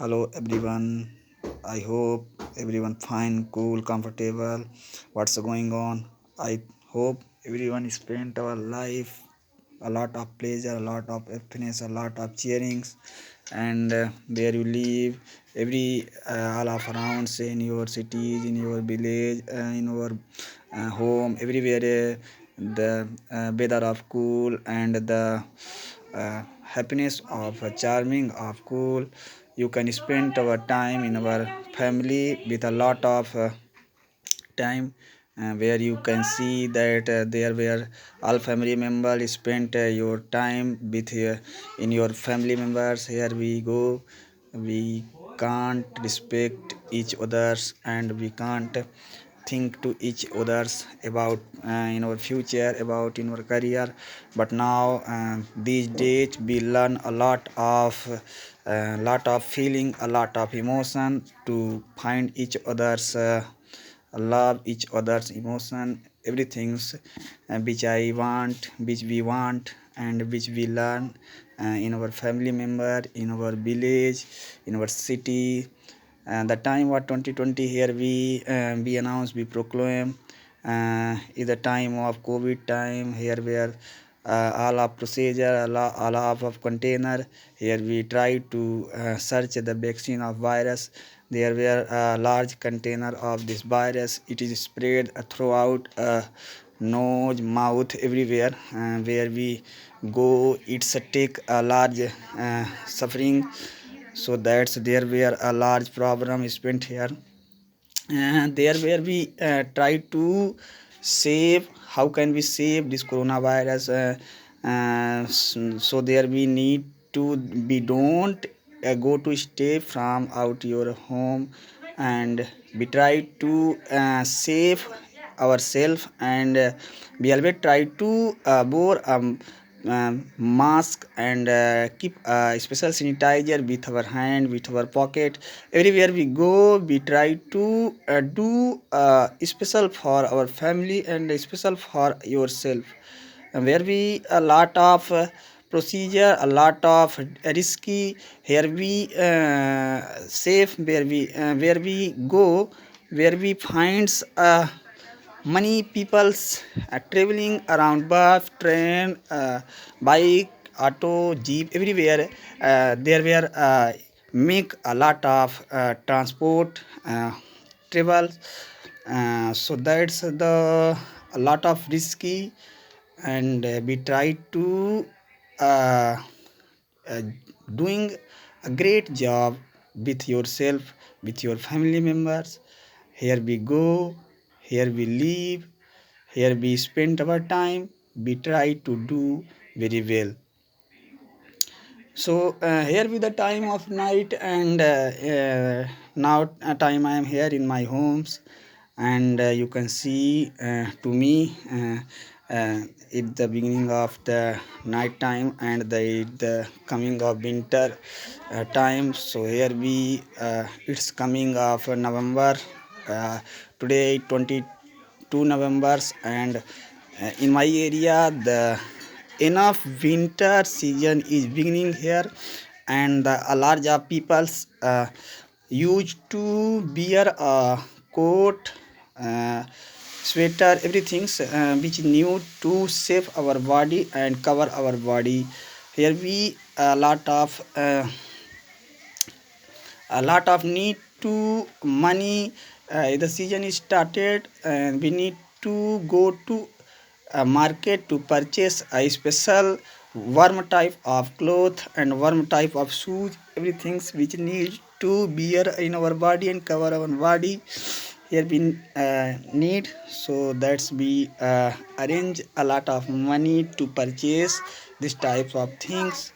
Hello everyone. I hope everyone fine, cool, comfortable. What's going on? I hope everyone spent our life a lot of pleasure, a lot of happiness, a lot of cheerings, and where you live, every all of around, say in your cities, in your village, in your home, everywhere the weather of cool and the happiness of charming of cool. You can spend our time in our family with a lot of time where you can see that there were all family members spent your time with in your family members. Here we go, we can't respect each others and we can't think to each others about in our future, about in our career. But now these days we learn a lot of feeling, a lot of emotion to find each other's love, each other's emotion, everything's which I want, which we want, and which we learn in our family member, in our village, in our city. The time what 2020 here we announce, we proclaim is the time of COVID time here where all of procedure, all of container. Here we try to search the vaccine of virus. There were a large container of this virus. It is spread throughout nose, mouth, everywhere. Where we go, it's take a large suffering. So that's there were a large problem spent here, and there where we try to save, how can we save this coronavirus. So there we need to, we don't go to stay from out your home, and we try to save ourselves, and we always try to bore mask, and keep a special sanitizer with our hand, with our pocket. Everywhere we go, we try to do special for our family and special for yourself. Where we a lot of procedure, a lot of risky. Here we safe, where we go, where we finds many people's traveling around bus, train, bike, auto, jeep, everywhere. There were make a lot of transport travel. So that's the a lot of risky, and we try to uh, uh, doing a great job with yourself, with your family members. Here we go, here we live, here we spend our time, we try to do very well. So here with the time of night, and now time I am here in my homes, and you can see to me it's the beginning of the night time, and the coming of winter time. So here we it's coming of November, today 22 Novembers, and in my area the enough winter season is beginning here, and a large of peoples used to wear a coat, sweater, everything which new to save our body and cover our body. Here we a lot of need to money. The season is started, and we need to go to a market to purchase a special warm type of cloth and warm type of shoes, everything which need to wear in our body and cover our body. Here we need, so that's we arrange a lot of money to purchase this type of things.